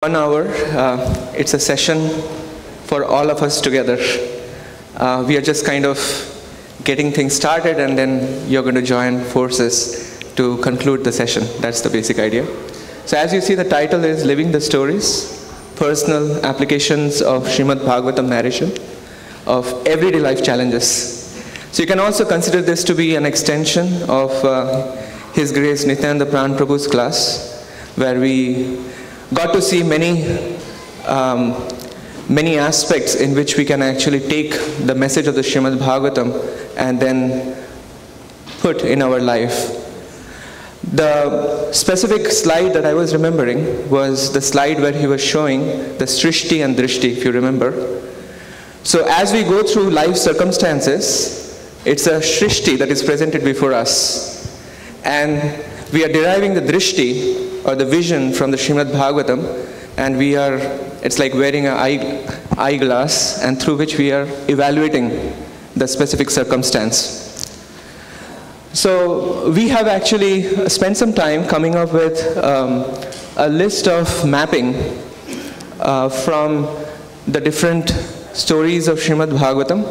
1 hour. It's a session for all of us together. We are just kind of getting things started, and then you're going to join forces to conclude the session. That's the basic idea. So as you see, the title is Living the Stories, Personal Applications of Srimad Bhagavatam Narration of Everyday Life Challenges. So you can also consider this to be an extension of His Grace Nityananda Pran Prabhu's class, where we got to see many aspects in which we can actually take the message of the Srimad Bhagavatam and then put in our life. The specific slide that I was remembering was the slide where he was showing the Srishti and Drishti, if you remember. So as we go through life circumstances, it's a Srishti that is presented before us. And we are deriving the Drishti, or the vision, from the Srimad Bhagavatam, and it's like wearing an eyeglass, and through which we are evaluating the specific circumstance. So we have actually spent some time coming up with a list of mapping from the different stories of Srimad Bhagavatam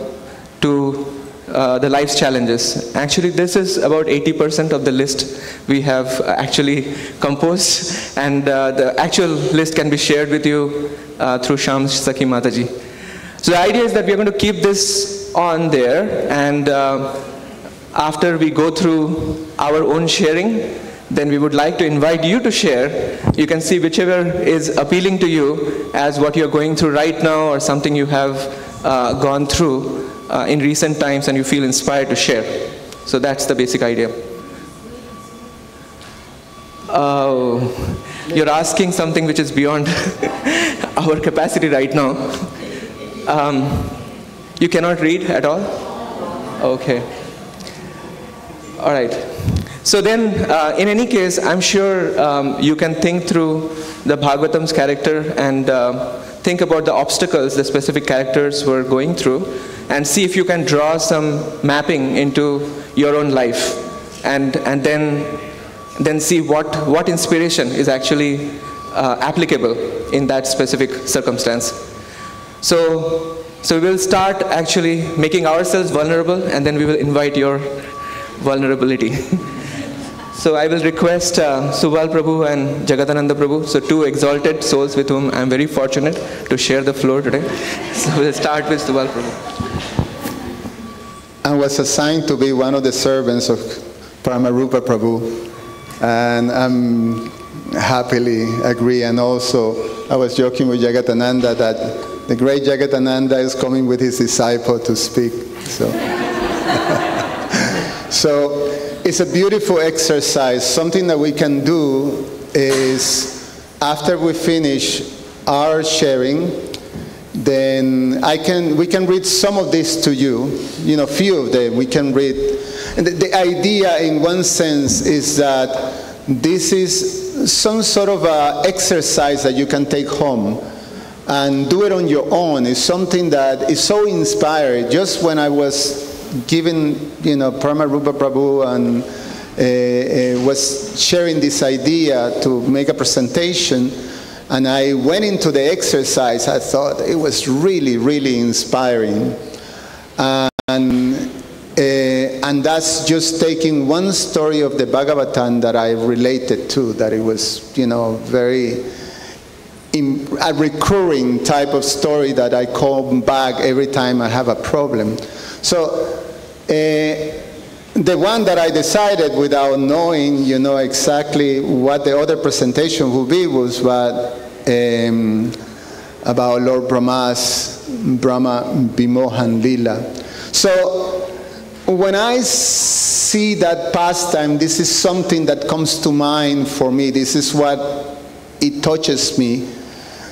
to the life's challenges. Actually, this is about 80% of the list we have actually composed, and the actual list can be shared with you through Sham's Sakhi Mataji. So the idea is that we are going to keep this on there, and after we go through our own sharing, then we would like to invite you to share. You can see whichever is appealing to you as what you're going through right now, or something you have gone through in recent times and you feel inspired to share. So that's the basic idea. You're asking something which is beyond our capacity right now. You cannot read at all? Okay. All right. So then, in any case, I'm sure you can think through the Bhagavatam's character and think about the obstacles the specific characters were going through, and see if you can draw some mapping into your own life, and then see what inspiration is actually applicable in that specific circumstance. So we will start actually making ourselves vulnerable, and then we will invite your vulnerability. So I will request Subal Prabhu and Jagadananda Prabhu, so two exalted souls with whom I am very fortunate to share the floor today. So we'll start with Subal Prabhu. I was assigned to be one of the servants of Parama Rupa Prabhu, and I'm happily agree. And also, I was joking with Jagadananda that the great Jagadananda is coming with his disciple to speak. So it's a beautiful exercise. Something that we can do is, after we finish our sharing, then we can read some of this to you. A few of them we can read. And the idea, in one sense, is that this is some sort of exercise that you can take home and do it on your own. It's something that is so inspiring. Just when I was giving, Parama Rupa Prabhu and was sharing this idea to make a presentation, and I went into the exercise, I thought it was really, really inspiring. And that's just taking one story of the Bhagavatam that I related to, that it was, very a recurring type of story that I come back every time I have a problem. So the one that I decided, without knowing, exactly what the other presentation would be, was about Lord Brahma's Brahma Vimohan Lila. So when I see that pastime, this is something that comes to mind for me. This is what it touches me.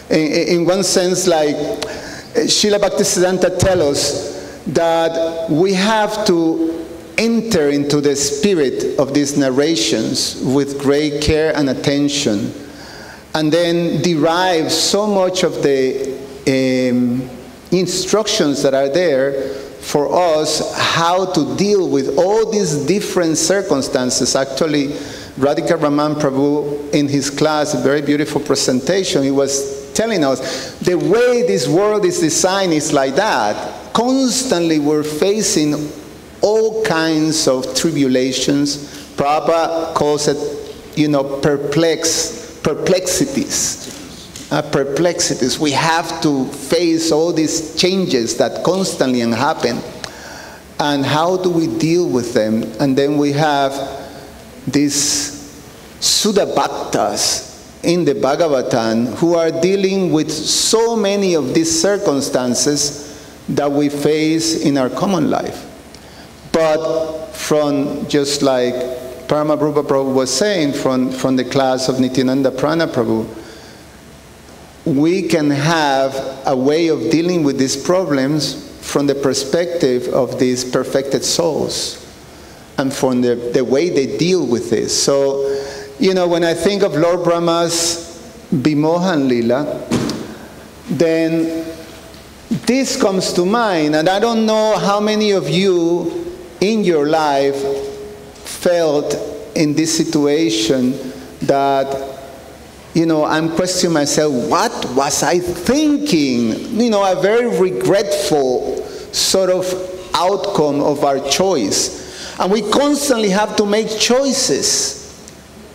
In one sense, like Srila Bhaktisiddhanta tells us that we have to enter into the spirit of these narrations with great care and attention, and then derive so much of the instructions that are there for us how to deal with all these different circumstances. Actually, Radhika Raman Prabhu, in his class, a very beautiful presentation, he was telling us the way this world is designed is like that. Constantly we're facing all kinds of tribulations. Prabhupada calls it, perplexities. Perplexities. We have to face all these changes that constantly happen. And how do we deal with them? And then we have these Sudha Bhaktas in the Bhagavatam who are dealing with so many of these circumstances that we face in our common life. But from, just like Parama Rupa Prabhu was saying, from the class of Nityananda Prana Prabhu, we can have a way of dealing with these problems from the perspective of these perfected souls and from the way they deal with this. So, when I think of Lord Brahma's Vimohan Lila, then this comes to mind, and I don't know how many of you in your life felt in this situation that I'm questioning myself, what was I thinking? A very regretful sort of outcome of our choice. And we constantly have to make choices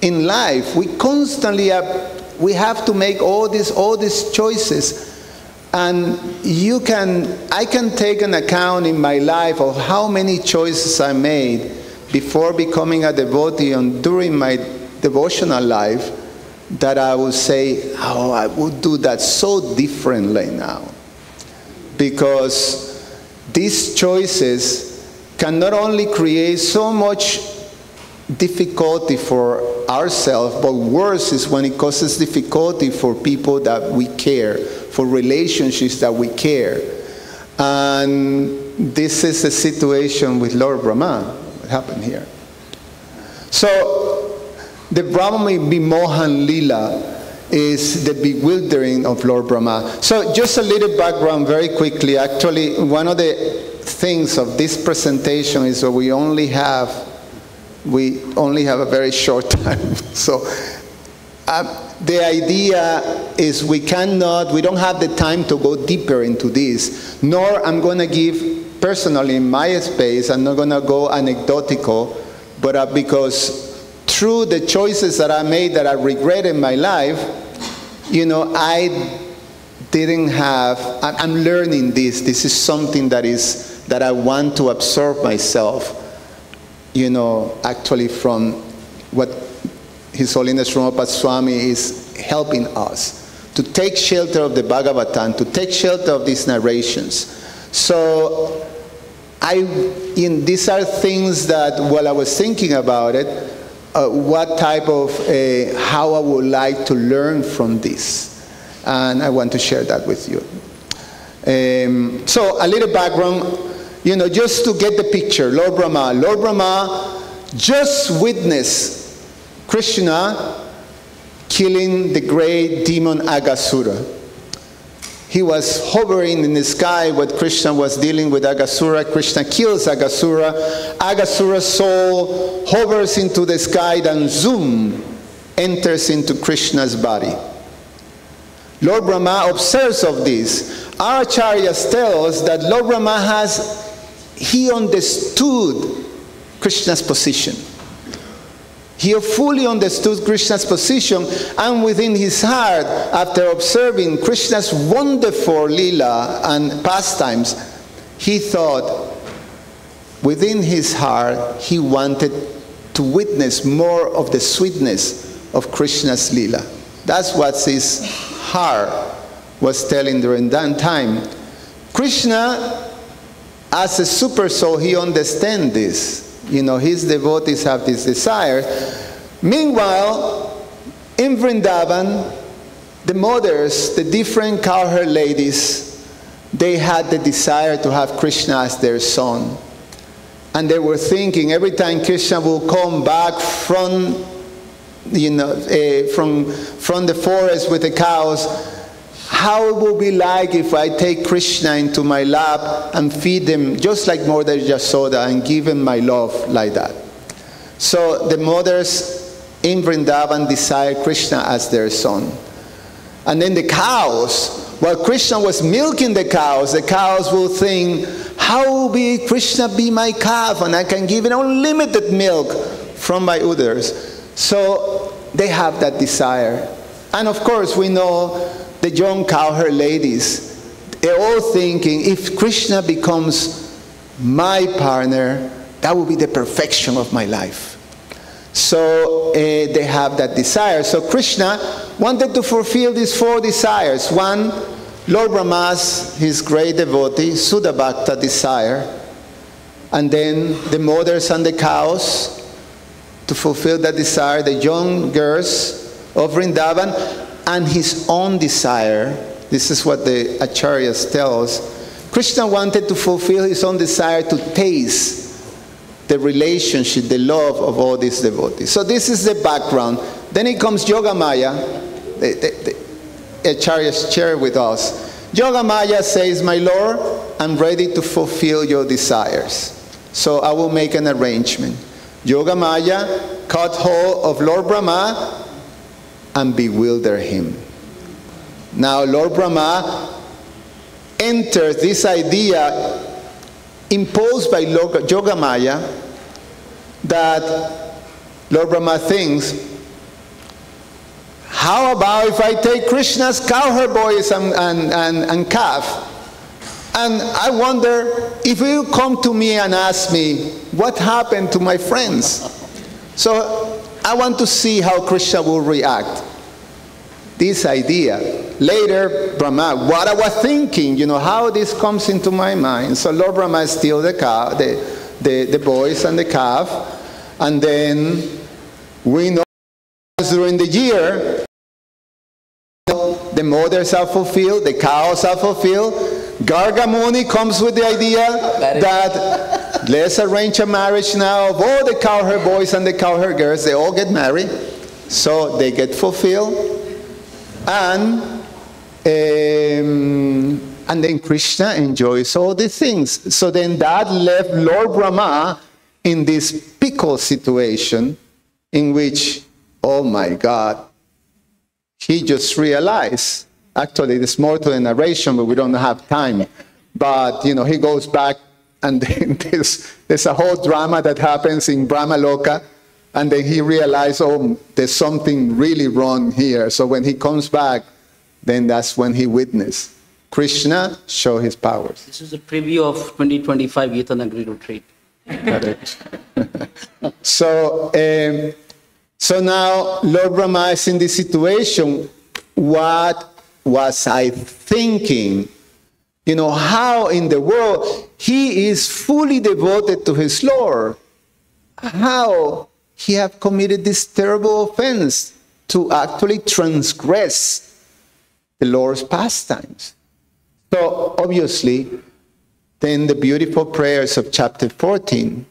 in life. We constantly have to make all these choices. And I can take an account in my life of how many choices I made before becoming a devotee and during my devotional life, that I would say, oh, I would do that so differently now. Because these choices can not only create so much difficulty for ourselves, but worse is when it causes difficulty for people that we care, for relationships that we care. And this is the situation with Lord Brahma, what happened here. So, the Brahma Vimohan Lila is the bewildering of Lord Brahma. So just a little background very quickly. Actually, one of the things of this presentation is that we only have a very short time. So the idea is we don't have the time to go deeper into this, nor I'm going to give, personally in my space, I'm not going to go anecdotal, but because through the choices that I made that I regret in my life, I'm learning this. This is something that I want to absorb myself, actually from what His Holiness Rupa Swami is helping us to take shelter of the Bhagavatam, to take shelter of these narrations. So these are things that while I was thinking about it, what type of, how I would like to learn from this. And I want to share that with you. So a little background, just to get the picture. Lord Brahma just witnessed Krishna killing the great demon Aghasura. He was hovering in the sky when Krishna was dealing with Aghasura. Krishna kills Aghasura. Aghasura's soul hovers into the sky and zoom, enters into Krishna's body. Lord Brahma observes of this. Our acharyas tell us that Lord Brahma he understood Krishna's position. He fully understood Krishna's position, and within his heart, after observing Krishna's wonderful lila and pastimes, he thought, within his heart, he wanted to witness more of the sweetness of Krishna's lila. That's what his heart was telling during that time. Krishna, as a super soul, he understands this. His devotees have this desire. Meanwhile, in Vrindavan, the mothers, the different cowherd ladies, they had the desire to have Krishna as their son. And they were thinking, every time Krishna will come back from the forest with the cows, how it will be like if I take Krishna into my lap and feed him just like Mother Yasoda and give him my love like that. So the mothers in Vrindavan desire Krishna as their son. And then the cows, while Krishna was milking the cows will think, how will Krishna be my calf and I can give it unlimited milk from my udders? So they have that desire. And of course we know the young cowherd ladies, they're all thinking, if Krishna becomes my partner, that will be the perfection of my life. So they have that desire. So Krishna wanted to fulfill these 4 desires. One, Lord Brahma's, his great devotee, Sudha Bhakta desire. And then the mothers and the cows, to fulfill that desire, the young girls of Vrindavan, and his own desire. This is what the Acharyas tell us. Krishna wanted to fulfill his own desire to taste the relationship, the love of all these devotees. So this is the background. Then it comes Yogamaya. The Acharyas share with us. Yogamaya says, my Lord, I'm ready to fulfill your desires. So I will make an arrangement. Yogamaya caught hold of Lord Brahma and bewildered him. Now Lord Brahma enters this idea imposed by Yogamaya, that Lord Brahma thinks, how about if I take Krishna's cowherd boys and calf? And I wonder if you come to me and ask me, what happened to my friends? So I want to see how Krishna will react. This idea. Later, Brahma, what I was thinking, how this comes into my mind. So Lord Brahma steals the cow, the boys and the calf. And then we know during the year, the mothers are fulfilled, the cows are fulfilled. Garga Muni comes with the idea that let's arrange a marriage now of all the cowherd boys and the cowherd girls. They all get married. So they get fulfilled. And then Krishna enjoys all the things. So then that left Lord Brahma in this pickle situation in which, oh my God, he just realized, actually there's more to the narration, but we don't have time. But, he goes back and then there's a whole drama that happens in Brahmaloka. And then he realized, oh, there's something really wrong here. So when he comes back, then that's when he witnessed Krishna show his powers. This is a preview of 2025 Geetanagari retreat. Correct. So now Lord Brahma is in this situation. What was I thinking? How in the world he is fully devoted to his Lord? How he have committed this terrible offense to actually transgress the Lord's pastimes? So obviously, then the beautiful prayers of chapter 14,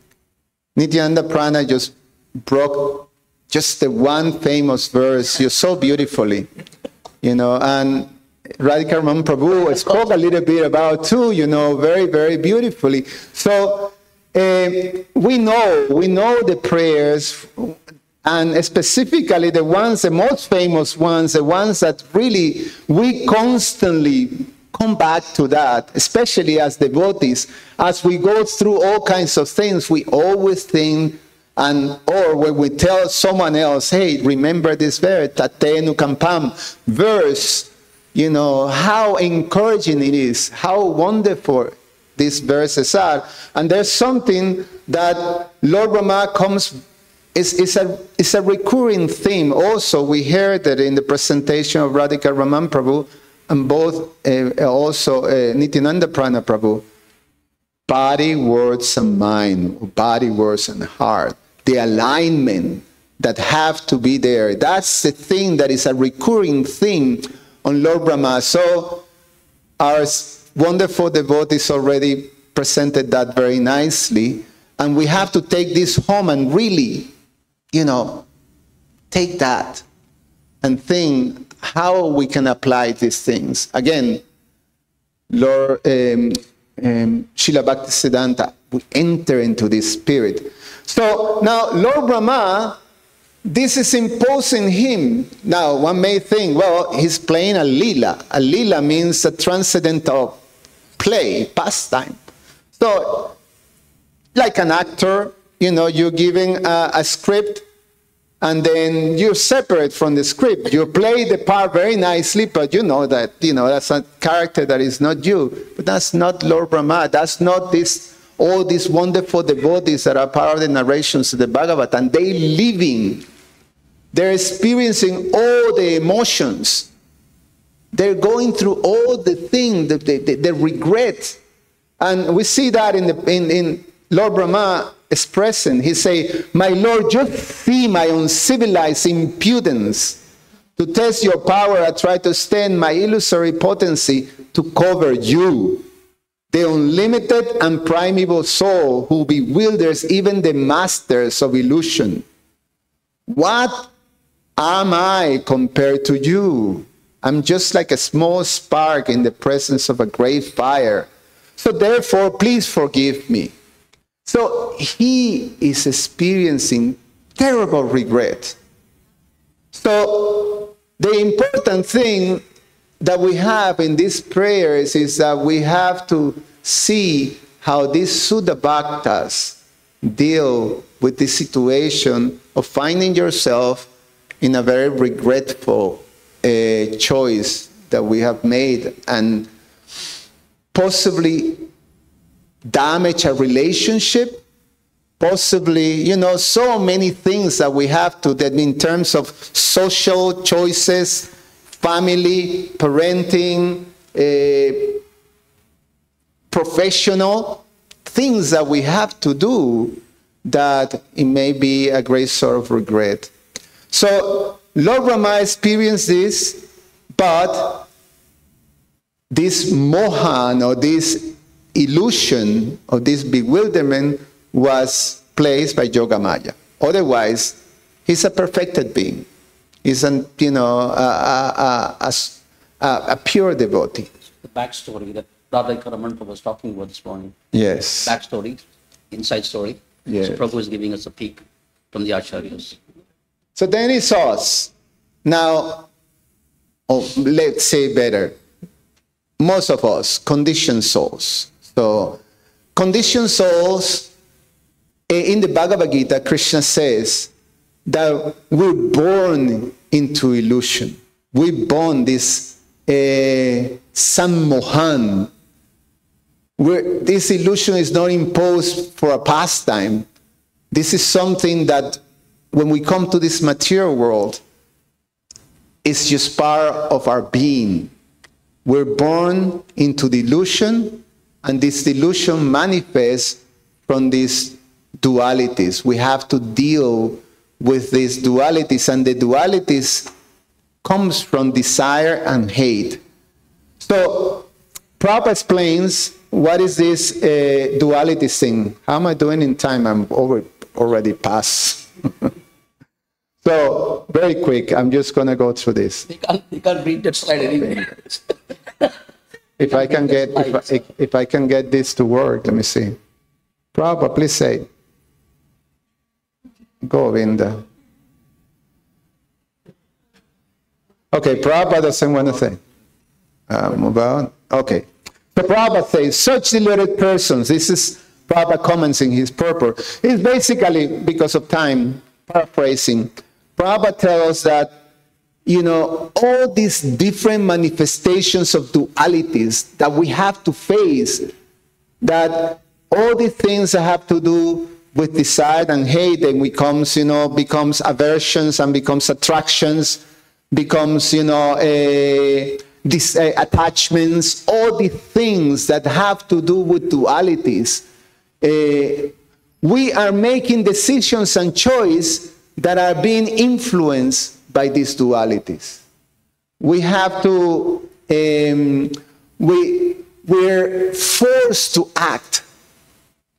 Nityananda Prana just broke just the one famous verse so beautifully, and Radhika Raman Prabhu spoke a little bit about too, very, very beautifully. So we know the prayers, and specifically the most famous ones, the ones that really we constantly come back to that, especially as devotees. As we go through all kinds of things, we always think, or when we tell someone else, hey, remember this verse, Tatenu Kampam verse, how encouraging it is, how wonderful these verses are. And there's something that Lord Brahma is a recurring theme. Also, we heard that in the presentation of Radhika Raman Prabhu, and both also Nityananda Prana Prabhu, body, words, and mind, body, words, and heart, the alignment that have to be there. That's the thing that is a recurring theme on Lord Brahma. So our wonderful devotees already presented that very nicely. And we have to take this home and really, take that and think how we can apply these things. Again, Lord, Srila Bhaktisiddhanta, we enter into this spirit. So now Lord Brahma this is imposing him. Now, one may think, well, he's playing a lila. A lila means a transcendental play, pastime. So, like an actor, you're giving a script, and then you're separate from the script. You play the part very nicely, but that's a character that is not you. But that's not Lord Brahma. That's not all these wonderful devotees that are part of the narrations of the Bhagavatam. They're living. They're experiencing all the emotions. They're going through all the things, the regret. And we see that in Lord Brahma expressing. He say, my Lord, just see my uncivilized impudence. To test your power, I try to stand my illusory potency to cover you, the unlimited and primeval soul who bewilders even the masters of illusion. What am I compared to you? I'm just like a small spark in the presence of a great fire. So therefore, please forgive me. So he is experiencing terrible regret. So the important thing that we have in these prayers is that we have to see how these Suddha Bhaktas deal with the situation of finding yourself in a very regretful choice that we have made, and possibly damage a relationship, possibly, so many things that we have to, that in terms of social choices, family, parenting, professional things that we have to do, that it may be a great sort of regret. So Lord Brahma experienced this, but this mohan, or this illusion, or this bewilderment, was placed by Yogamaya. Otherwise, he's a perfected being. He's a pure devotee. The backstory that Radha Karamanta was talking about this morning. Yes. Backstory, inside story. Yes. So Prabhu is giving us a peek from the Acharyas. So then it's us. Now, let's say better, most of us, conditioned souls. So, conditioned souls, in the Bhagavad Gita, Krishna says that we're born into illusion. We're born this sammohan. This illusion is not imposed for a pastime. This is something that, when we come to this material world, it's just part of our being. We're born into the illusion, and this illusion manifests from these dualities. We have to deal with these dualities, and the dualities comes from desire and hate. So Prabhupada explains what is this duality thing. How am I doing in time? I'm already past. So, very quick, I'm just going to go through this. You can't read that slide anyway. If I can get this to work, let me see. Prabhupada, please say. Govinda. Okay, Prabhupada doesn't want to say. Move on. Okay. So Prabhupada says, such deluded persons, this is Prabhupada comments in his purport. It's basically, because of time, paraphrasing. Prabhupada tells us that, all these different manifestations of dualities that we have to face, that all these things that have to do with desire and hate, and becomes aversions and becomes attractions, becomes, attachments, all the things that have to do with dualities. We are making decisions and choices that are being influenced by these dualities. We have to, we're forced to act.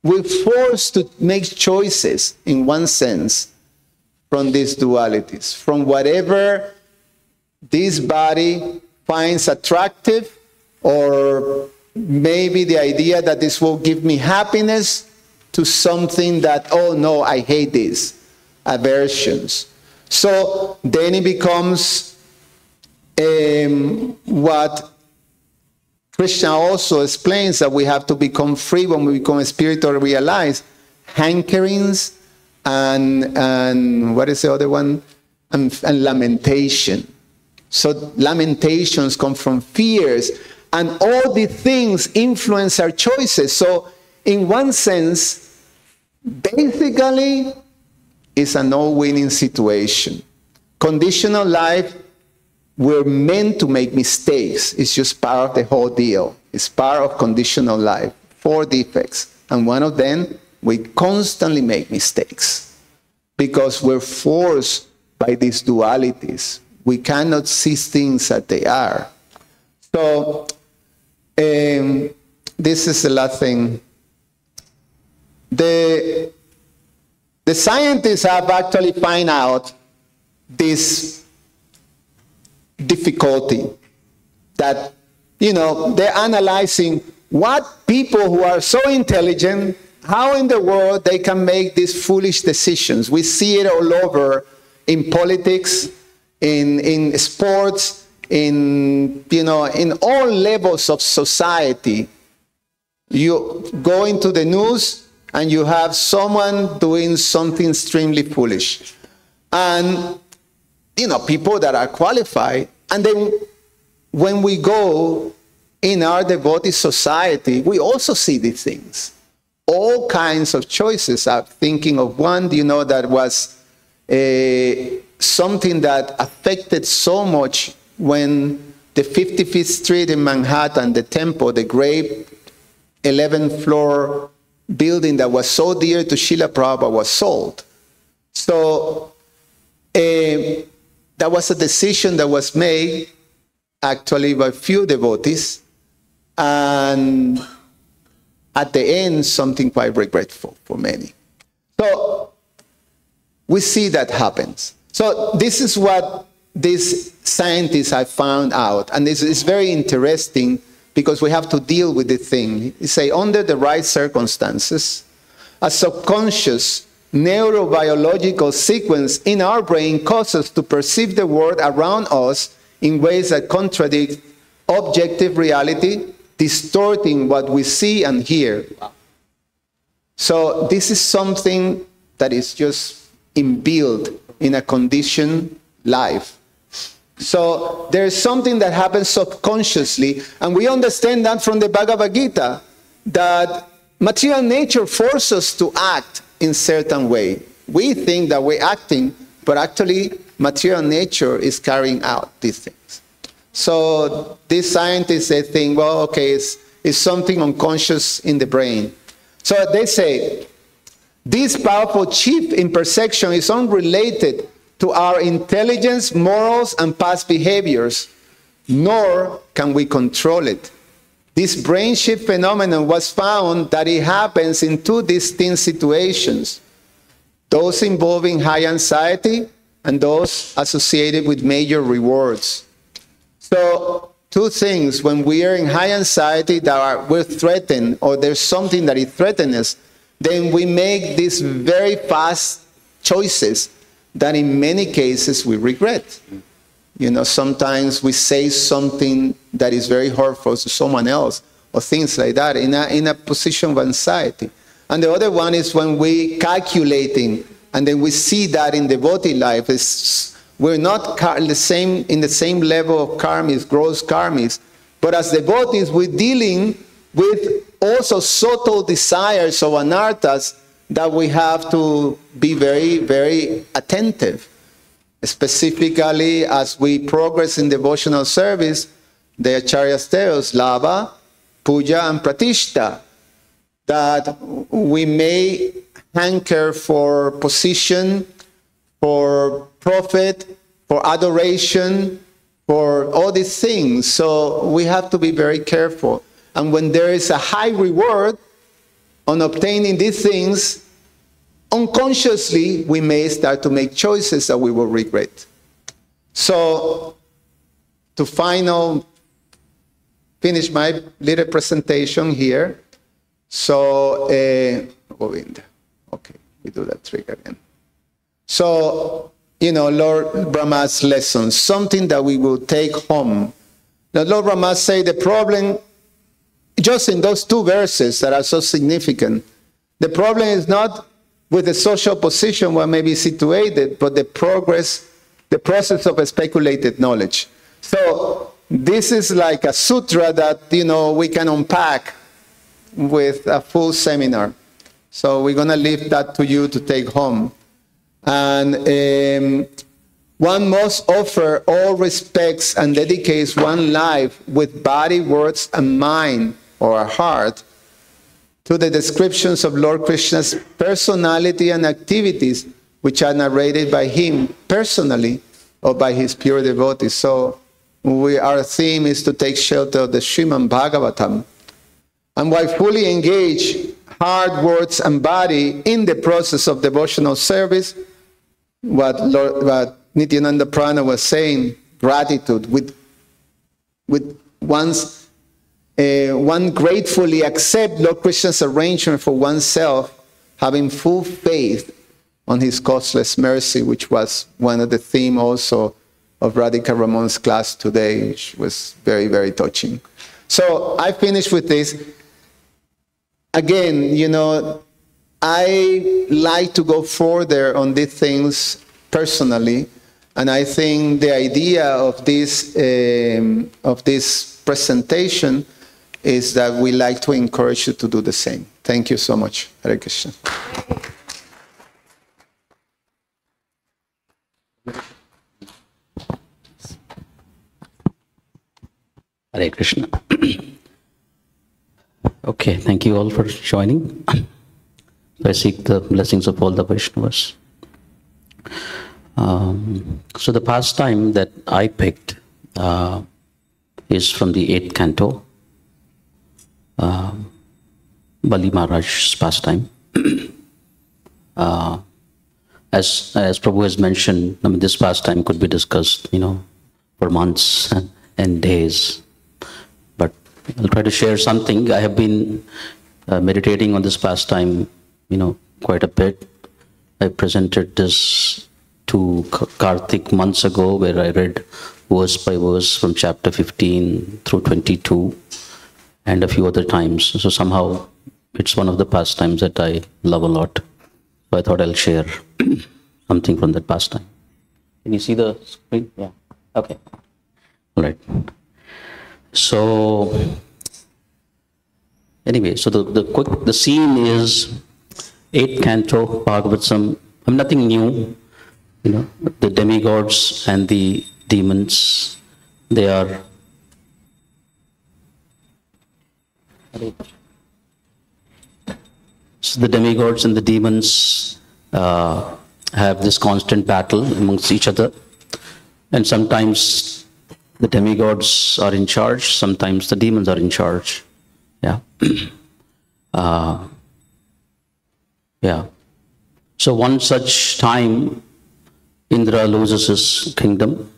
We're forced to make choices, in one sense, from these dualities, from whatever this body finds attractive, or maybe the idea that this will give me happiness, to something that, oh no, I hate this, aversions. So then it becomes what Krishna also explains, that we have to become free when we become spiritual, realize hankerings and what is the other one? And lamentation. So lamentations come from fears, and all these things influence our choices. So in one sense, basically, it's a no-winning situation. Conditional life, we're meant to make mistakes. It's just part of the whole deal. It's part of conditional life. 4 defects. And one of them, we constantly make mistakes because we're forced by these dualities. We cannot see things as they are. So this is the last thing. The scientists have actually found out this difficulty that, they're analyzing what people who are so intelligent, how in the world they can make these foolish decisions. We see it all over in politics, in sports, in all levels of society. You go into the news and you have someone doing something extremely foolish. And, people that are qualified. And then when we go in our devotee society, we also see these things. All kinds of choices. I'm thinking of one, that was something that affected so much when the 55th Street in Manhattan, the temple, the great 11th floor building that was so dear to Srila Prabhupada was sold. So that was a decision that was made actually by few devotees, and at the end, something quite regretful for many. So we see that happens. So this is what these scientists have found out, and this is very interesting because we have to deal with the thing. They say, under the right circumstances, a subconscious neurobiological sequence in our brain causes us to perceive the world around us in ways that contradict objective reality, distorting what we see and hear. So this is something that is just inbuilt in a conditioned life. So there's something that happens subconsciously, and we understand that from the Bhagavad Gita, that material nature forces us to act in certain way. We think that we're acting, but actually material nature is carrying out these things. So these scientists, they think, well, okay, it's something unconscious in the brain. So they say, this powerful shift in perception is unrelated to our intelligence, morals, and past behaviors, nor can we control it. This brain shift phenomenon was found that it happens in 2 distinct situations, those involving high anxiety and those associated with major rewards. So 2 things, when we are in high anxiety that we're threatened, or there's something that is threatening us, then we make these very fast choices that in many cases we regret. Sometimes we say something that is very hurtful to someone else, or things like that, in a position of anxiety. And the other one is when we calculating, and then we see that in devotee life, we're not in the same level of karmis, gross karmis, but as devotees, we're dealing with also subtle desires of anarthas that we have to be very, very attentive. Specifically, as we progress in devotional service, the Acharya Steos, Lava, Puja, and Pratishta, that we may hanker for position, for profit, for adoration, for all these things. So we have to be very careful. And when there is a high reward on obtaining these things, unconsciously, we may start to make choices that we will regret. So, to finish my little presentation here. So, Govinda. Okay, we do that trick again. So, Lord Brahma's lessons, something that we will take home. Now, Lord Brahma say the problem, just in those two verses that are so significant, the problem is not with the social position one may be situated, but the process of speculated knowledge. So this is like a sutra that, we can unpack with a full seminar. So we're going to leave that to you to take home. And one must offer all respects and dedicates one life with body, words, and mind, or a heart, to the descriptions of Lord Krishna's personality and activities, which are narrated by him personally or by his pure devotees. So our theme is to take shelter of the Srimad Bhagavatam. And while fully engaged, heart, words, and body in the process of devotional service, what Nityananda Prana was saying, gratitude, with one gratefully accept Lord Krishna's arrangement for oneself, having full faith on his causeless mercy, which was one of the themes also of Radhika Ramon's class today, which was very, very touching. So I finish with this. Again, I like to go further on these things personally, and I think the idea of this presentation is that we like to encourage you to do the same. Thank you so much. Hare Krishna. Hare Krishna. Okay, thank you all for joining. I seek the blessings of all the Vaishnavas. So the pastime that I picked is from the 8th canto, Bali Maharaj's pastime. As Prabhu has mentioned, this pastime could be discussed, for months and days. But I'll try to share something. I have been meditating on this pastime, quite a bit. I presented this to Karthik months ago, where I read verse by verse from chapter 15 through 22, and a few other times. So somehow it's one of the pastimes that I love a lot. So I thought I'll share something from that pastime. Can you see the screen? Yeah. Okay. All right. So anyway, so the scene is 8th canto Bhagavatam. Nothing new. The demigods and the demons, they are so the demigods and the demons have this constant battle amongst each other, and sometimes the demigods are in charge, sometimes the demons are in charge. Yeah. Yeah. So one such time, Indra loses his kingdom,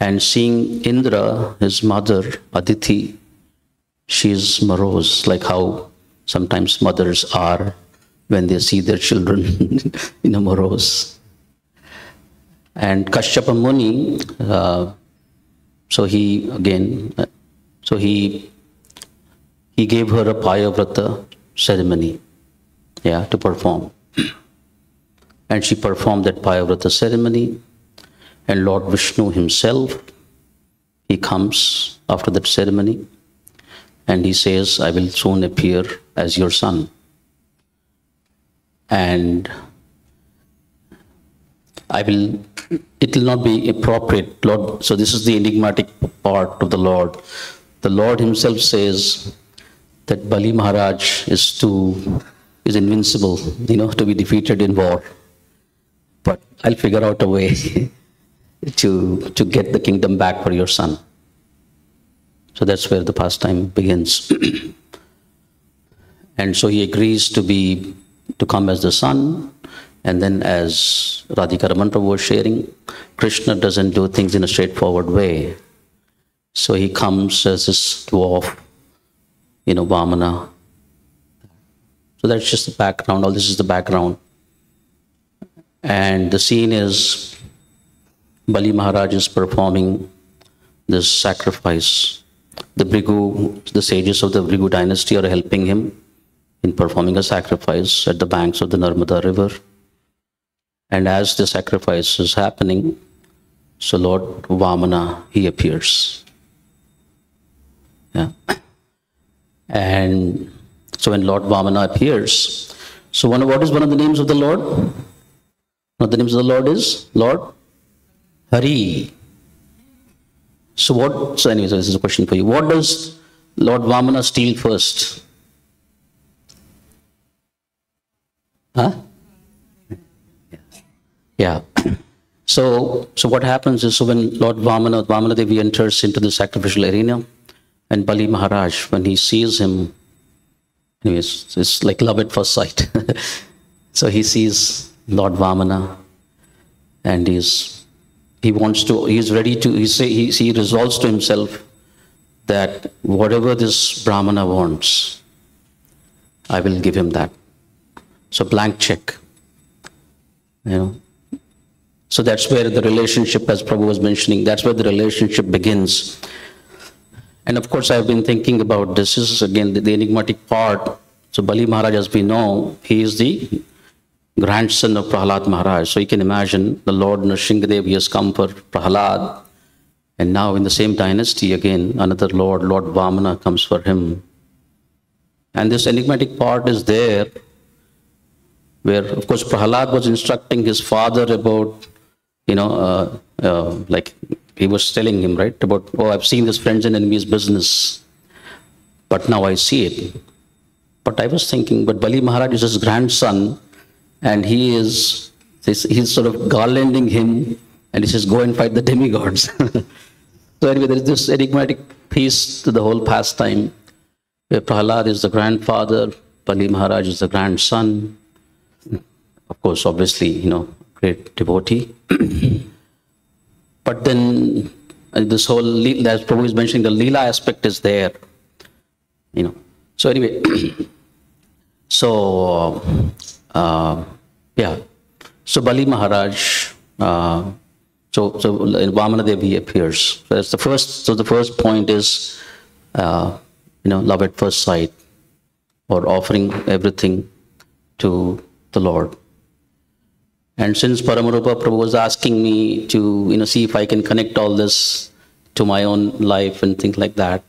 and seeing Indra, his mother, Aditi, she is morose, like how sometimes mothers are when they see their children morose. And Kashyapa Muni, he gave her a Payavrata ceremony, to perform. And she performed that Payavrata ceremony, and Lord Vishnu himself, he comes after that ceremony, and he says, I will soon appear as your son. And it will not be appropriate, Lord. So this is the enigmatic part of the Lord. The Lord himself says that Bali Maharaj is invincible, to be defeated in war. But I'll figure out a way to get the kingdom back for your son. So that's where the pastime begins. And so he agrees to come as the son. And then, as Radhika Raman Prabhu was sharing, Krishna doesn't do things in a straightforward way. So he comes as this dwarf, Vamana. So that's just the background. All this is the background. And the scene is Bali Maharaj is performing this sacrifice. The sages of the Brigu dynasty are helping him in performing a sacrifice at the banks of the Narmada river. And as the sacrifice is happening, so Lord Vamana, he appears. Yeah. And so when Lord Vamana appears, so what is one of the names of the Lord? One of the names of the Lord is Lord Hari. So anyways, this is a question for you. What does Lord Vamana steal first? Huh? Yeah. So what happens is, so when Lord Vamana Devi enters into the sacrificial arena, and Bali Maharaj, when he sees him, anyways, it's like love at first sight. So he sees Lord Vamana, and he resolves to himself that whatever this Brahmana wants, I will give him that. So blank check. So that's where the relationship, as Prabhu was mentioning, that's where the relationship begins. And of course, I've been thinking about this is again the enigmatic part. So Bali Maharaj, as we know, he is the grandson of Prahlad Maharaj. So you can imagine the Lord Nrsingadev, he has come for Prahlad. And now in the same dynasty, again, another Lord Vamana comes for him. And this enigmatic part is there, where, of course, Prahlad was instructing his father about, like he was telling him, right, about, oh, I've seen this friends and enemies business, but now I see it. But I was thinking, but Bali Maharaj is his grandson, and he's sort of garlanding him, and he says, go and fight the demigods. So anyway, there is this enigmatic piece to the whole pastime, where Prahlad is the grandfather, Bali Maharaj is the grandson. Of course, obviously, great devotee. But then this whole, as Prabhu is mentioning, the Leela aspect is there. So anyway, so Bali Maharaj, so Vamana Devi appears. So that's the first. So the first point is, love at first sight, or offering everything to the Lord. And since Parama Rupa Prabhu was asking me to, see if I can connect all this to my own life and things like that.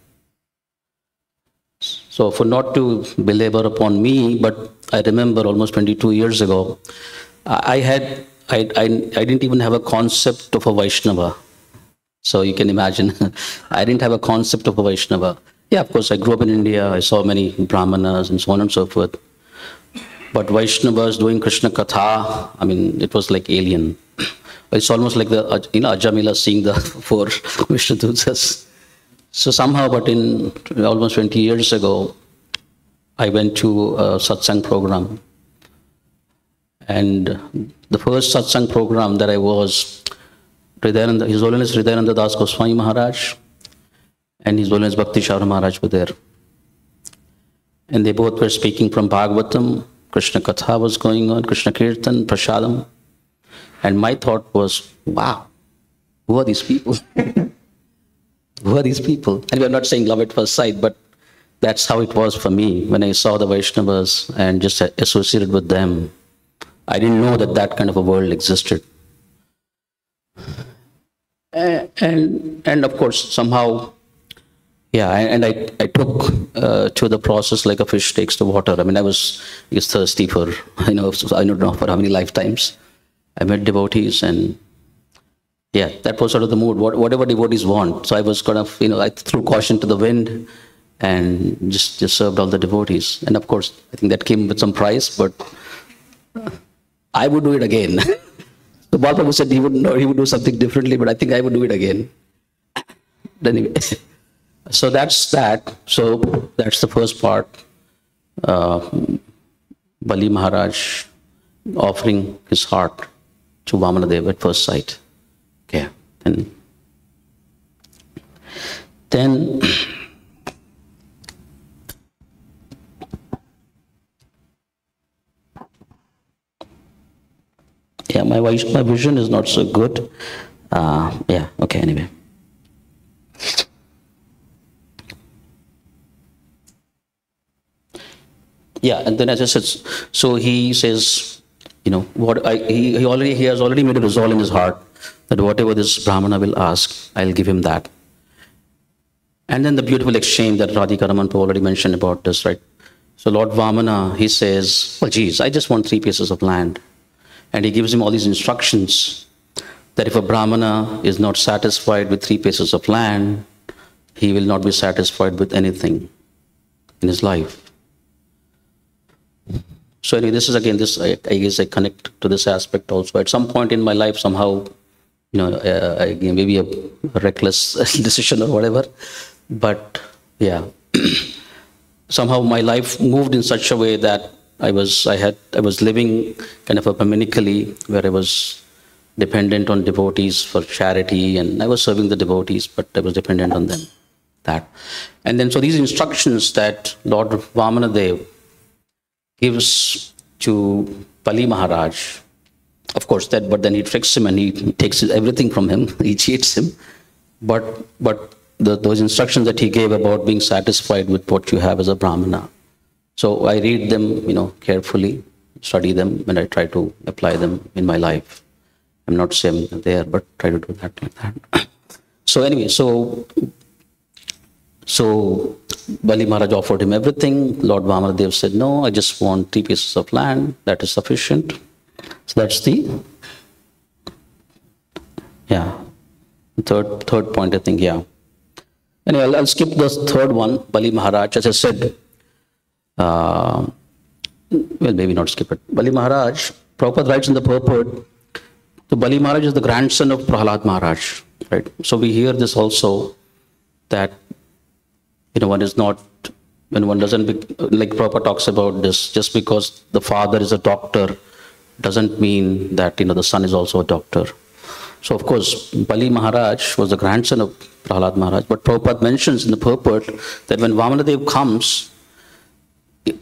So for not to belabor upon me, but I remember almost 22 years ago, I didn't even have a concept of a Vaishnava. So you can imagine, I didn't have a concept of a Vaishnava. Yeah, of course, I grew up in India. I saw many Brahmanas and so on and so forth. But Vaishnavas doing Krishna Katha, it was like alien. It's almost like the, Ajamila seeing the four Vishnudutas. So somehow, but in almost 20 years ago, I went to a satsang program. And the first satsang program that I was, His Holiness Hridayananda Das Goswami Maharaj and His Holiness Bhakti Shara Maharaj were there. And they both were speaking from Bhagavatam. Krishna Katha was going on, Krishna Kirtan, Prasadam. And my thought was, wow, who are these people? Who are these people? And I'm not saying love at first sight, but that's how it was for me when I saw the Vaishnavas and just associated with them. I didn't know that kind of a world existed. And of course, somehow, and I took to the process like a fish takes to water. I was thirsty for, I don't know for how many lifetimes. I met devotees, and that was sort of the mood, whatever devotees want. So I was kind of, I threw caution to the wind and just served all the devotees. And of course, I think that came with some price, but I would do it again. So Bal Prabhu said he would do something differently, but I think I would do it again. Anyway. So that's that. So that's the first part. Bali Maharaj offering his heart to Vamana Dev at first sight. Okay. Then my vision is not so good. Yeah, okay, anyway. Yeah, and then as I said, so he says, he has already made a resolve in his heart that whatever this Brahmana will ask, I'll give him that. And then the beautiful exchange that Radhika Raman already mentioned about this, right? So Lord Vamana, he says, well, geez, I just want 3 pieces of land. And he gives him all these instructions that if a Brahmana is not satisfied with 3 pieces of land, he will not be satisfied with anything in his life. So anyway, this is again, I guess I connect to this aspect also. At some point in my life, somehow, maybe a reckless decision or whatever, but yeah, somehow my life moved in such a way that I was living kind of a brahminically, where I was dependent on devotees for charity, and I was serving the devotees, but I was dependent on them. And then so these instructions that Lord Vamanadev gives to Bali Maharaj, of course, but then he tricks him and he takes everything from him, he cheats him. But those instructions that he gave about being satisfied with what you have as a Brahmana. So I read them, carefully, study them, and I try to apply them in my life. I'm not saying there, but try to do that like that. So anyway, so Bali Maharaj offered him everything. Lord Vamanadev said, no, I just want 3 pieces of land. That is sufficient. So that's the, third point, I think, yeah. Anyway, I'll skip the third one. Bali Maharaj, as I said, well, maybe not skip it. Bali Maharaj, Prabhupada writes in the purport, so Bali Maharaj is the grandson of Prahlad Maharaj, right? So we hear this also, that one is not, when one doesn't, like Prabhupada talks about this, just because the father is a doctor doesn't mean that, the son is also a doctor. So of course, Bali Maharaj was the grandson of Prahlad Maharaj, but Prabhupada mentions in the purport that when Vamanadev comes,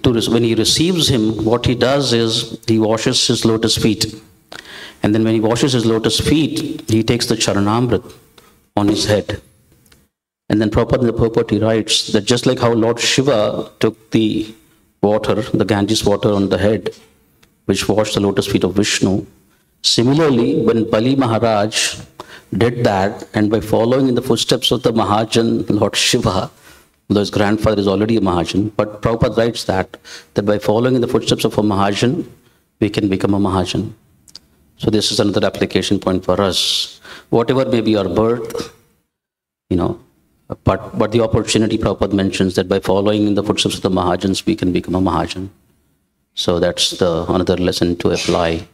when he receives him, what he does is he washes his lotus feet. And then when he washes his lotus feet, he takes the Charanamrit on his head. And then Prabhupada in the purport, he writes that just like how Lord Shiva took the water, the Ganges water on the head, which washed the lotus feet of Vishnu, similarly, when Bali Maharaj did that, and by following in the footsteps of the Mahajan, Lord Shiva, though his grandfather is already a Mahajan, but Prabhupada writes that by following in the footsteps of a Mahajan, we can become a Mahajan. So this is another application point for us. Whatever may be our birth, but the opportunity Prabhupada mentions that by following in the footsteps of the Mahajans, we can become a Mahajan. So that's another lesson to apply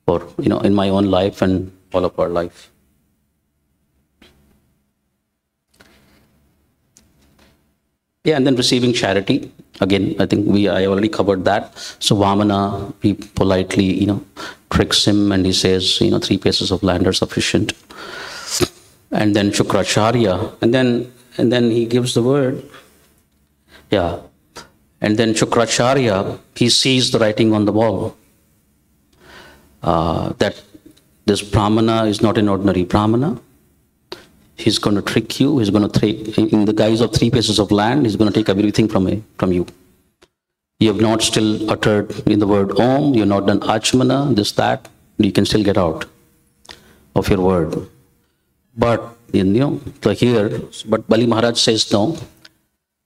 for, in my own life and all of our life. Yeah, and then receiving charity. Again, I think I already covered that. So Vamana, he politely, tricks him and he says, 3 pieces of land are sufficient. And then Shukracharya, and then he gives the word. Yeah. And then Shukracharya, he sees the writing on the wall. That this Brahmana is not an ordinary Brahmana. He's going to trick you. He's going to take, in the guise of 3 pieces of land, he's going to take everything from you. You have not still uttered in the word Om, you have not done Achmana, this, that, you can still get out of your word. But, but Bali Maharaj says no.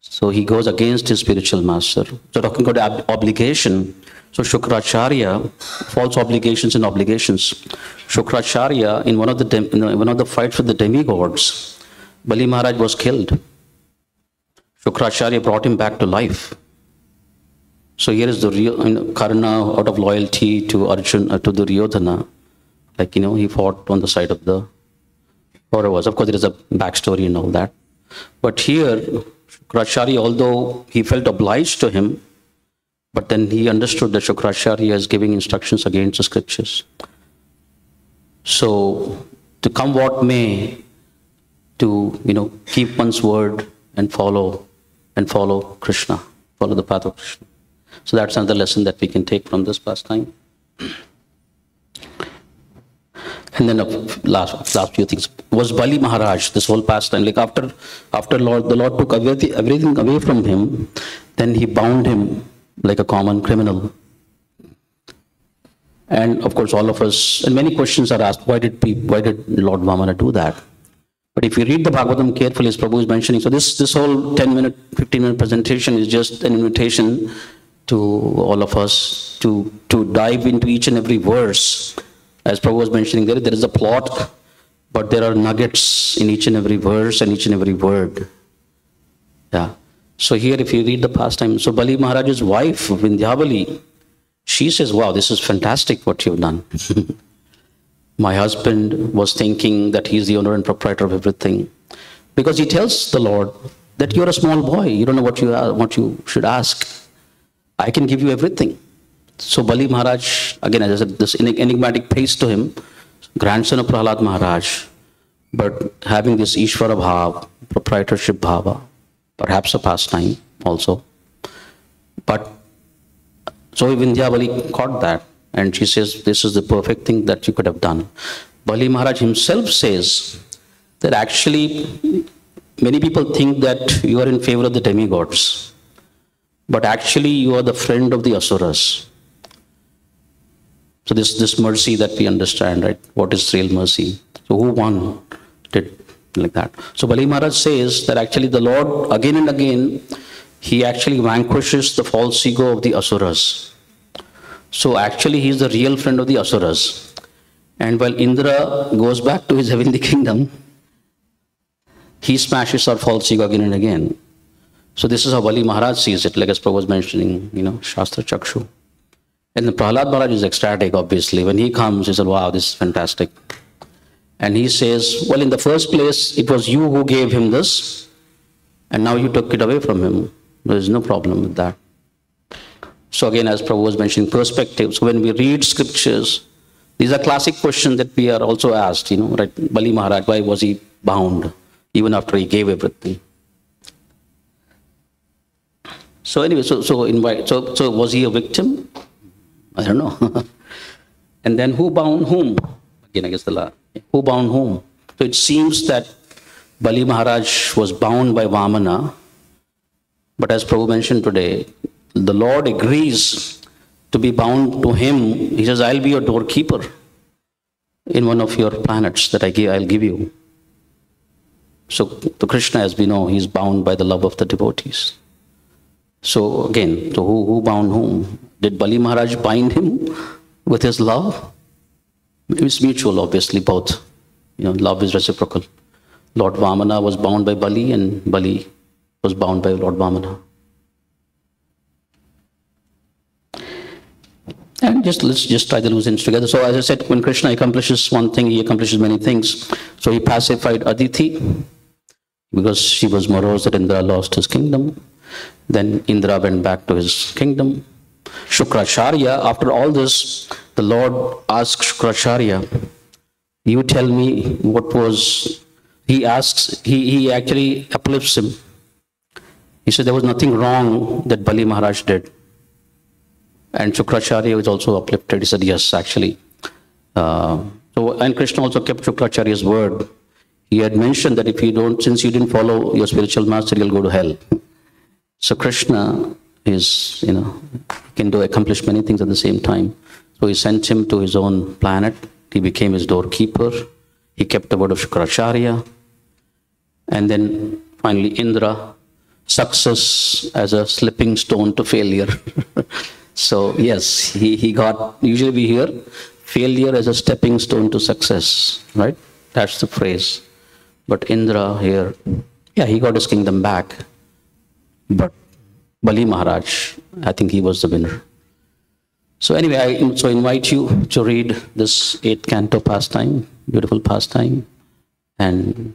So he goes against his spiritual master. So talking about obligation, so Shukracharya, false obligations and obligations. Shukracharya, in one of the fights with the demigods, Bali Maharaj was killed. Shukracharya brought him back to life. So here is the real Karna, out of loyalty to Arjuna, to Duryodhana, he fought on the side of the Kauravas. Of course, there is a backstory and all that. But here, Shukracharya, although he felt obliged to him, but then he understood that Shukracharya is giving instructions against the scriptures. So, to come what may, to keep one's word and follow Krishna, follow the path of Krishna. So that's another lesson that we can take from this pastime. And then last few things was Bali Maharaj. This whole pastime, like after the Lord took everything away from him, then he bound him like a common criminal. And of course, all of us, and many questions are asked. Why did Lord Vamana do that? But if you read the Bhagavatam carefully, as Prabhu is mentioning, so this whole 10-minute, 15-minute presentation is just an invitation to all of us to dive into each and every verse. As Prabhu was mentioning, there is a plot, but there are nuggets in each and every verse and each and every word. Yeah. So here, if you read the pastime, so Bali Maharaj's wife, Vindhyavali, she says, wow, this is fantastic what you've done. My husband was thinking that he's the owner and proprietor of everything. Because he tells the Lord that you're a small boy, you don't know what you should ask. I can give you everything. So Bali Maharaj, again, as I said, this enigmatic pace to him, grandson of Prahlad Maharaj, but having this Ishvara Bhav, proprietorship Bhava, perhaps a pastime also. But so Vindhyavali caught that, and she says, this is the perfect thing that you could have done. Bali Maharaj himself says that actually many people think that you are in favor of the demigods, but actually you are the friend of the asuras. So this mercy that we understand, right? What is real mercy? So who won? Did like that. So Bali Maharaj says that actually the Lord again and again, he actually vanquishes the false ego of the asuras. So actually he is the real friend of the asuras. And while Indra goes back to his heavenly kingdom, he smashes our false ego again and again. So this is how Bali Maharaj sees it, like as Prabhu was mentioning, Shastra Chakshu. And the Prahlad Maharaj is ecstatic, obviously. When he comes, he said, wow, this is fantastic. And he says, well, in the first place, it was you who gave him this, and now you took it away from him. There is no problem with that. So again, as Prabhu was mentioning, perspective. So when we read scriptures, these are classic questions that we are also asked, right? Bali Maharaj, why was he bound, even after he gave everything? So anyway, so was he a victim? I don't know. And then who bound whom? Again, I guess who bound whom? So it seems that Bali Maharaj was bound by Vamana, but as Prabhu mentioned today, the Lord agrees to be bound to him. He says, I'll be your doorkeeper in one of your planets that I'll give you. So to Krishna, as we know, he's bound by the love of the devotees. So again, so who bound whom? Did Bali Maharaj bind him with his love? It's mutual, obviously, both. Love is reciprocal. Lord Vamana was bound by Bali, and Bali was bound by Lord Vamana. And let's just tie the loose ends together. So as I said, when Krishna accomplishes one thing, he accomplishes many things. So he pacified Aditi because she was morose that Indra lost his kingdom. Then Indra went back to his kingdom. Shukracharya, after all this, the Lord asked Shukracharya, you tell me what was, he asks, he actually uplifts him. He said there was nothing wrong that Bali Maharaj did. And Shukracharya was also uplifted. He said, yes, actually. And Krishna also kept Shukracharya's word. He had mentioned that since you didn't follow your spiritual master, you'll go to hell. So Krishna is, can accomplish many things at the same time. So he sent him to his own planet. He became his doorkeeper. He kept the word of Shukracharya. And then finally Indra, success as a slipping stone to failure. So yes, he got, usually we hear, failure as a stepping stone to success, right? That's the phrase. But Indra here, he got his kingdom back. But Bali Maharaj, I think he was the winner. So anyway, I invite you to read this 8th canto pastime, beautiful pastime, and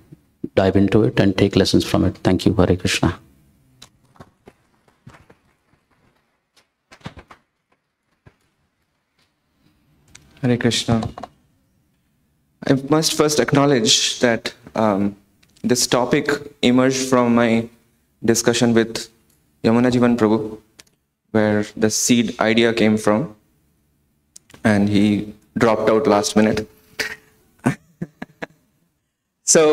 dive into it and take lessons from it. Thank you, Hare Krishna. Hare Krishna. I must first acknowledge that this topic emerged from my discussion with Yamuna Jivan Prabhu, where the seed idea came from, and he dropped out last minute. So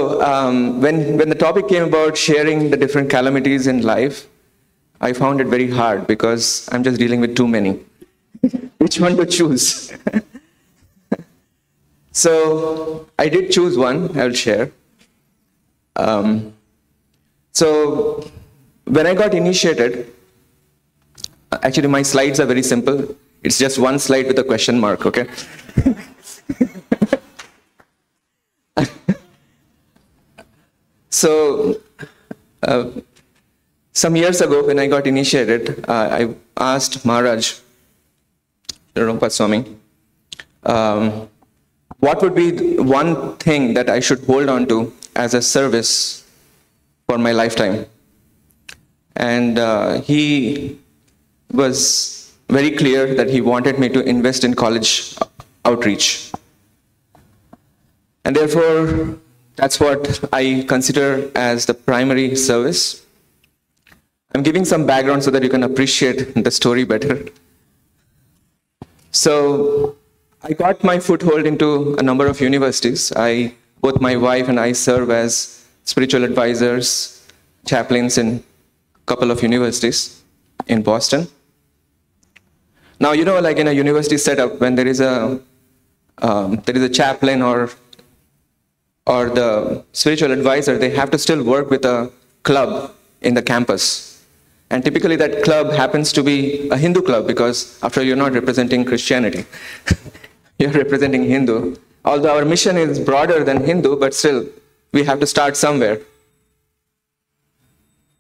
when the topic came about sharing the different calamities in life, I found it very hard because I'm just dealing with too many. Which one to choose? So I did choose one, I'll share. So when I got initiated, actually my slides are very simple. It's just one slide with a question mark, okay? So some years ago when I got initiated, I asked Maharaj, Rupa Swami, what would be one thing that I should hold on to as a service for my lifetime? And he was very clear that he wanted me to invest in college outreach. And therefore, that's what I consider as the primary service. I'm giving some background so that you can appreciate the story better. So I got my foothold into a number of universities. Both my wife and I serve as spiritual advisors, chaplains in a couple of universities in Boston. Now, you know, like in a university setup, when there is a chaplain or the spiritual advisor, they have to still work with a club in the campus. And typically that club happens to be a Hindu club because after all, you're not representing Christianity. You're representing Hindu. Although our mission is broader than Hindu, but still we have to start somewhere.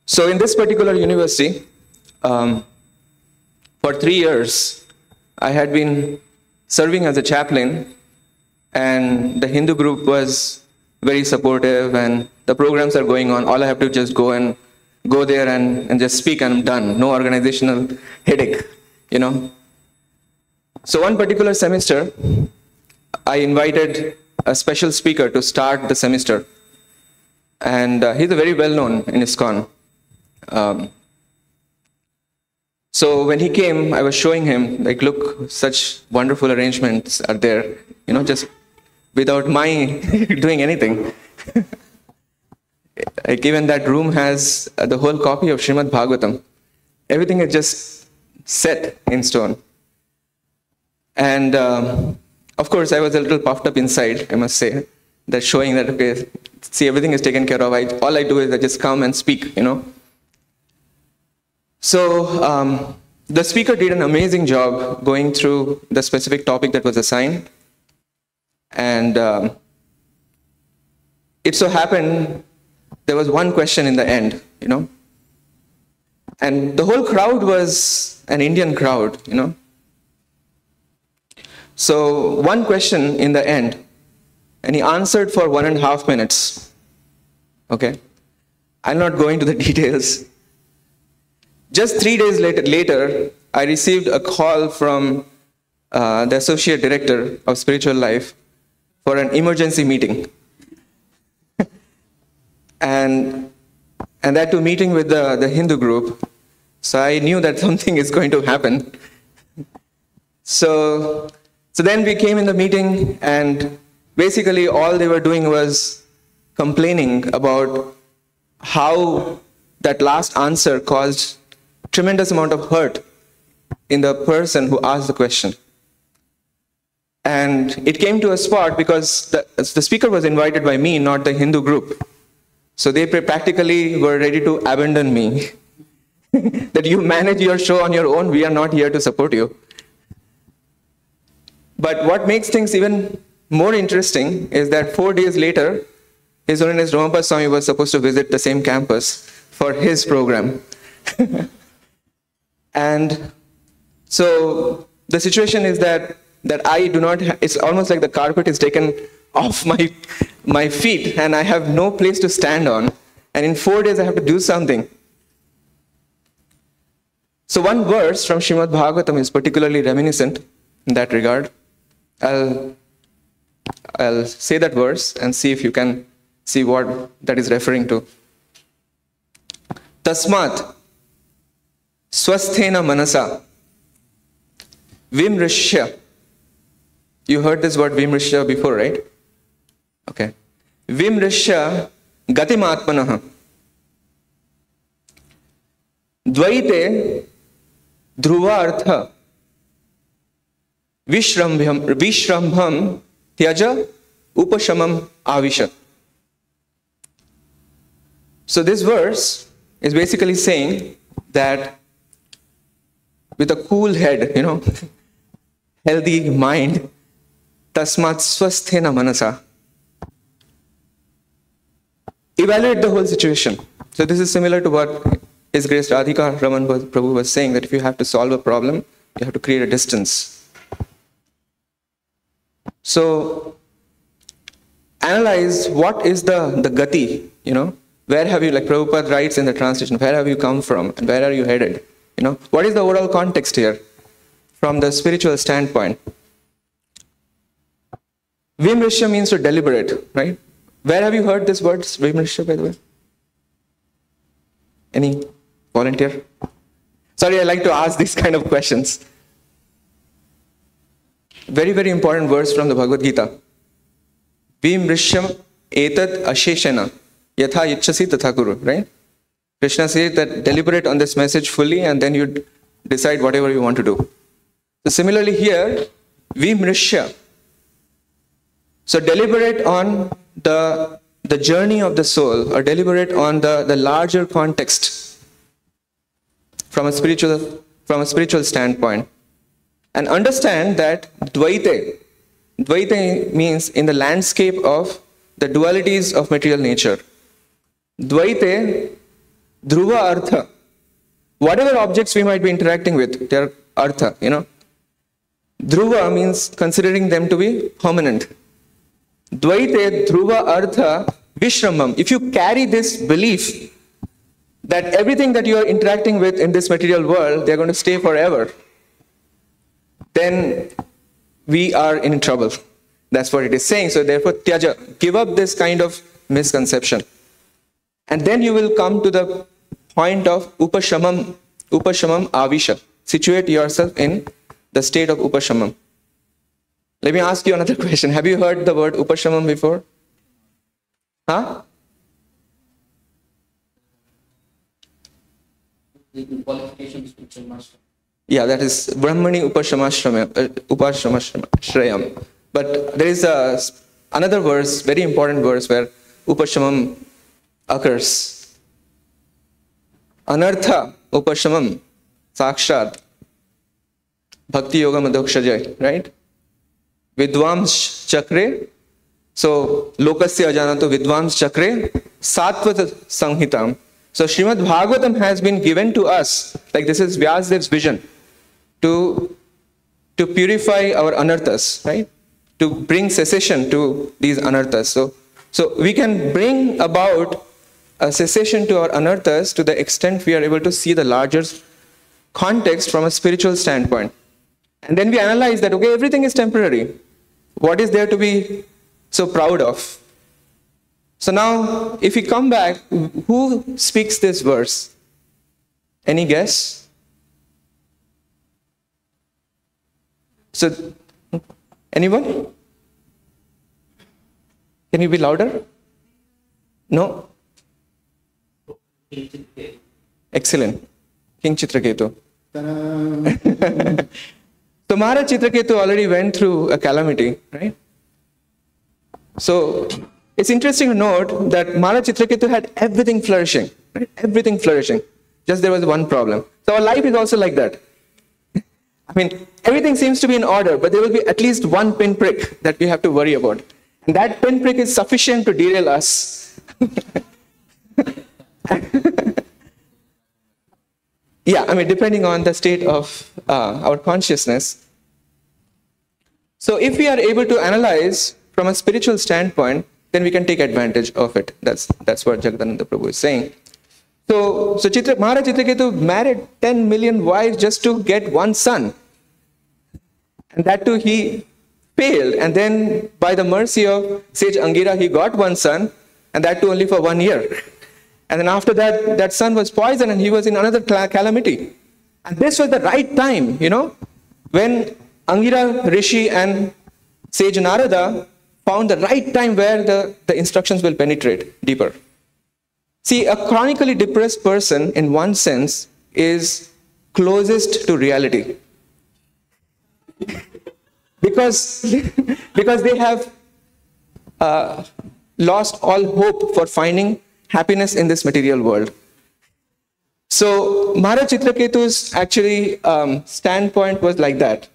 So in this particular university, for 3 years, I had been serving as a chaplain, and the Hindu group was very supportive, and the programs are going on. All I have to just go there and just speak, and I'm done. No organizational headache, you know. So one particular semester, I invited a special speaker to start the semester, and he's a very well-known in ISKCON. So when he came, I was showing him, like, look, such wonderful arrangements are there, you know, just without my doing anything. Like, even that room has the whole copy of Srimad Bhagavatam. Everything is just set in stone. And of course, I was a little puffed up inside, I must say, that showing that, okay, see, everything is taken care of. All I do is I just come and speak, you know. So the speaker did an amazing job going through the specific topic that was assigned. And it so happened there was one question in the end, you know. And the whole crowd was an Indian crowd, you know. So one question in the end, and he answered for 1.5 minutes. Okay. I'm not going to the details. Just 3 days later, I received a call from the associate director of spiritual life for an emergency meeting. and that to meeting with the Hindu group. So I knew that something is going to happen. So then we came in the meeting, and basically all they were doing was complaining about how that last answer caused tremendous amount of hurt in the person who asked the question. And it came to a spot because the speaker was invited by me, not the Hindu group. So they practically were ready to abandon me. That you manage your show on your own, we are not here to support you. But what makes things even more interesting is that 4 days later, His Holiness Rupa Swami was supposed to visit the same campus for his program. And so the situation is that I do not, it's almost like the carpet is taken off my feet and I have no place to stand on. And in 4 days I have to do something. So one verse from Srimad Bhagavatam is particularly reminiscent in that regard. I'll say that verse and see if you can see what that is referring to. Tasmat swasthena manasa vimrishya. You heard this word vimrishya before, right? Okay. vimrishya gatimatmanah dvaite dhruvartha vishrambham tyaja upashamam avisha. So this verse is basically saying that with a cool head, healthy mind, tasmat swasthena manasa, evaluate the whole situation. So this is similar to what His Grace Radhika Raman Prabhu was saying, that if you have to solve a problem, you have to create a distance. So analyze what is the gati, where have you, like Prabhupada writes in the translation, where have you come from and where are you headed? What is the overall context here from the spiritual standpoint? Vimrishya means to deliberate, right? Where have you heard this word, Vimrishya, by the way? Any volunteer? Sorry, I like to ask these kind of questions. Very, very important verse from the Bhagavad Gita. Vimrishyam etat asheshana yatha ichchasi tatha kuru, right? Krishna says that deliberate on this message fully and then you decide whatever you want to do. So similarly here, vimrishya. So deliberate on the journey of the soul, or deliberate on the larger context from a spiritual standpoint. And understand that Dvaite means in the landscape of the dualities of material nature. Dvaite, Dhruva Artha. Whatever objects we might be interacting with, they are Artha, Dhruva means considering them to be permanent. Dvaite, Dhruva Artha, Vishramam. If you carry this belief that everything that you are interacting with in this material world, they are going to stay forever, then we are in trouble. That's what it is saying. So therefore, Tyaja, give up this kind of misconception. And then you will come to the point of Upashamam Avisha. Situate yourself in the state of Upashamam. Let me ask you another question. Have you heard the word Upashamam before? Huh? Yeah, that is Brahmani Upashamashrayam. But there is another verse, very important verse, where Upashamam occurs. Anartha Upashamam Sakshat Bhakti Yoga Madhokshajay, right? Vidvams Chakre. So, Lokasya Ajanato Vidvams Chakre Sattvat Samhitam. So, Srimad Bhagavatam has been given to us, like this is Vyasadev's vision, to purify our anarthas, right? To bring cessation to these anarthas. So we can bring about a cessation to our anarthas to the extent we are able to see the larger context from a spiritual standpoint. And then we analyze that, okay, everything is temporary. What is there to be so proud of? So now, if we come back, who speaks this verse? Any guess? So, anyone? Can you be louder? No? Excellent. King Chitraketu. So Maharaj Chitraketu already went through a calamity, right? So it's interesting to note that Maharaj Chitraketu had everything flourishing, right? Everything flourishing. Just there was one problem. So our life is also like that. I mean, everything seems to be in order, but there will be at least one pinprick that we have to worry about. And that pinprick is sufficient to derail us. Yeah, I mean, depending on the state of our consciousness. So if we are able to analyze from a spiritual standpoint, then we can take advantage of it. That's what Jagadananda Prabhu is saying. So Maharaj Chitraketu married 10 million wives just to get one son. And that too he failed. And then by the mercy of sage Angira, he got one son, and that too only for 1 year. And then after that, that son was poisoned and he was in another calamity. And this was the right time, when Angira Rishi and sage Narada found the right time where the instructions will penetrate deeper. See, a chronically depressed person, in one sense, is closest to reality. Because they have lost all hope for finding happiness in this material world. So Maharaj Chitraketu's actually standpoint was like that.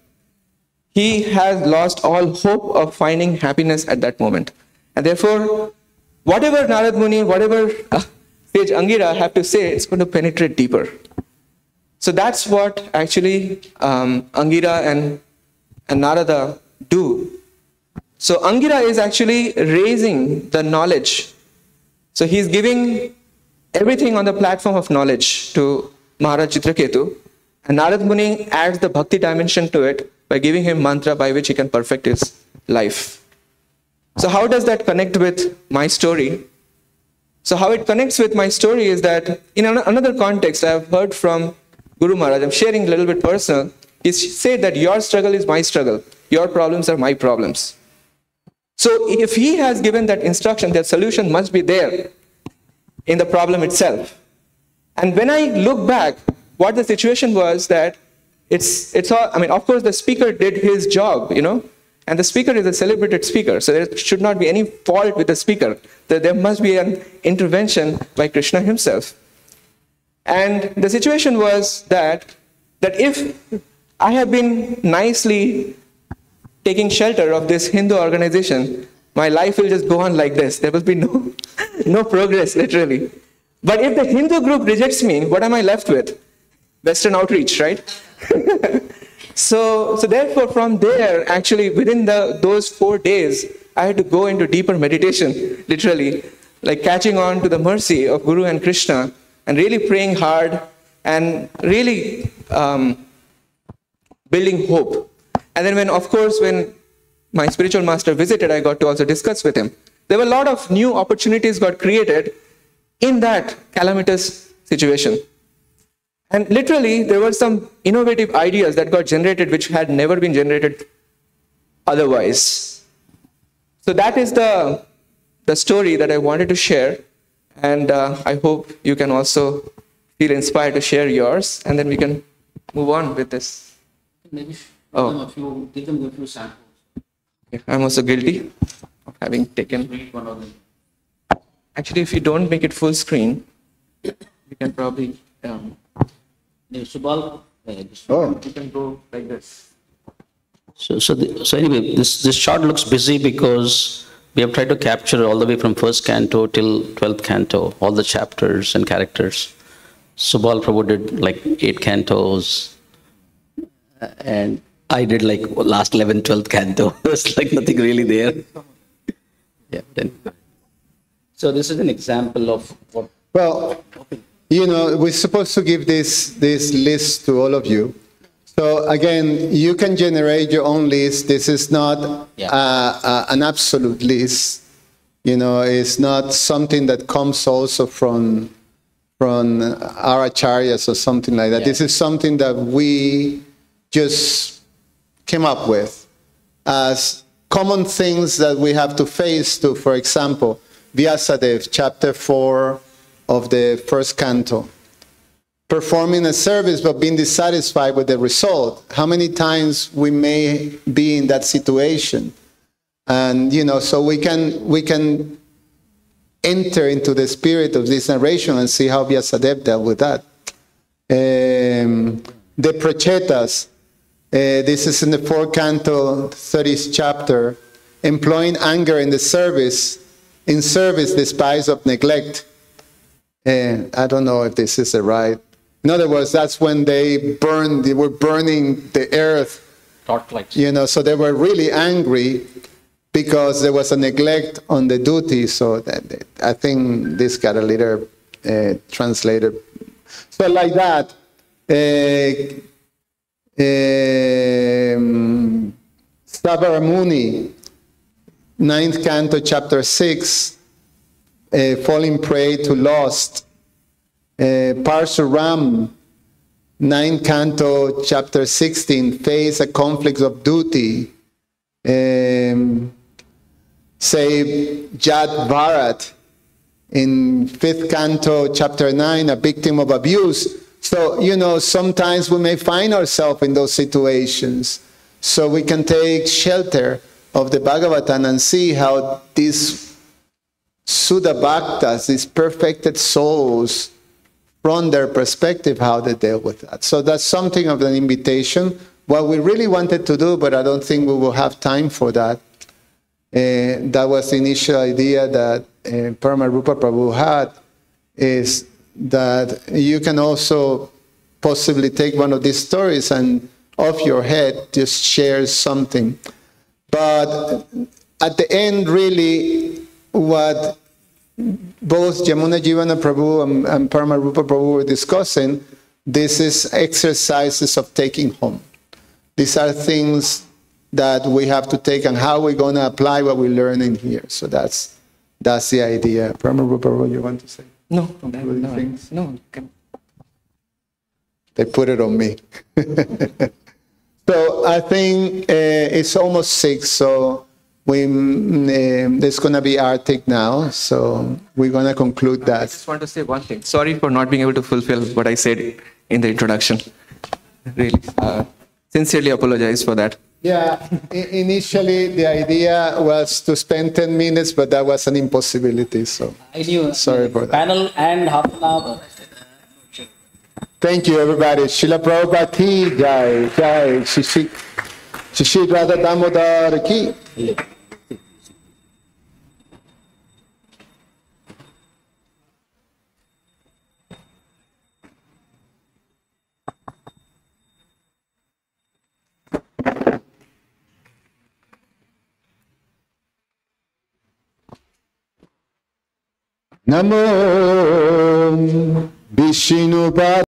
He has lost all hope of finding happiness at that moment. And therefore, whatever Narad Muni, whatever Sage Angira have to say, it's going to penetrate deeper. So that's what actually Angira and Narada do. So Angira is actually raising the knowledge. So he's giving everything on the platform of knowledge to Maharaj Chitraketu, and Narad Muni adds the bhakti dimension to it by giving him mantra by which he can perfect his life. So how does that connect with my story? So how it connects with my story is that in another context, I have heard from Guru Maharaj, I'm sharing a little bit personal, he said that your struggle is my struggle, your problems are my problems. So if he has given that instruction, that solution must be there in the problem itself. And when I look back, what the situation was that it's all, I mean, of course the speaker did his job, and the speaker is a celebrated speaker, so there should not be any fault with the speaker. There must be an intervention by Krishna himself. And the situation was that if I have been nicely taking shelter of this Hindu organization, my life will just go on like this. There will be no progress, literally. But if the Hindu group rejects me, what am I left with? Western outreach, right? So therefore, from there, actually, within those 4 days, I had to go into deeper meditation, literally, like catching on to the mercy of Guru and Krishna, and really praying hard, and really building hope. And then when my spiritual master visited, I got to also discuss with him. There were a lot of new opportunities got created in that calamitous situation. And literally, there were some innovative ideas that got generated which had never been generated otherwise. So that is the story that I wanted to share. And I hope you can also feel inspired to share yours. And then we can move on with this. Maybe give them a few samples. Okay. I'm also guilty of having taken. Read one of them. Actually, if you don't make it full screen, you can probably. Subal, You can go like this. So anyway, this chart looks busy because we have tried to capture all the way from first canto till 12th canto, all the chapters and characters. Subal Prabhu did like 8 cantos, and I did like last 11, 12th canto. There's like nothing really there. Yeah. So this is an example of what. Well, we're supposed to give this list to all of you. So again, you can generate your own list. This is not an absolute list. It's not something that comes also from our acharyas or something like that. Yeah. This is something that we just came up with as common things that we have to face to, for example, Vyasadeva, chapter 4 of the first canto. Performing a service but being dissatisfied with the result. How many times we may be in that situation? And, so we can enter into the spirit of this narration and see how Vyasadeva dealt with that. The Prachetas, this is in the 4th canto, 30th chapter, employing anger in service despite of neglect. I don't know if this is the right. In other words, that's when they were burning the earth. Dark lights. So they were really angry because there was a neglect on the duty. So I think this got a little translated. So like that. Sabaramuni, 9th canto, chapter 6, falling prey to lust. Parsuram, 9th canto, chapter 16, face a conflict of duty. say, Jad Bharat in 5th canto, chapter 9, a victim of abuse. So, sometimes we may find ourselves in those situations. So we can take shelter of the Bhagavatam and see how these Suddha Bhaktas, these perfected souls, from their perspective, how they deal with that. So that's something of an invitation. What we really wanted to do, but I don't think we will have time for that. That was the initial idea that Parama Rupa Prabhu had, is that you can also possibly take one of these stories and off your head just share something. But at the end, really, what both Yamuna Jivana Prabhu and Parama Rupa Prabhu were discussing, this is exercises of taking home. These are things that we have to take and how we're going to apply what we learn in here. So that's the idea. Parama Rupa Prabhu, you want to say? No. They put it on me. So I think it's almost 6, so there's going to be Arctic now, so we're going to conclude that. I just want to say one thing. Sorry for not being able to fulfill what I said in the introduction. Really, sincerely apologize for that. Yeah, initially the idea was to spend 10 minutes, but that was an impossibility, so sorry for that. Panel and half an hour. Thank you, everybody. Srila Prabhupada ki jai, jai, Shishik Radha Damodar ki. Namo Vishnu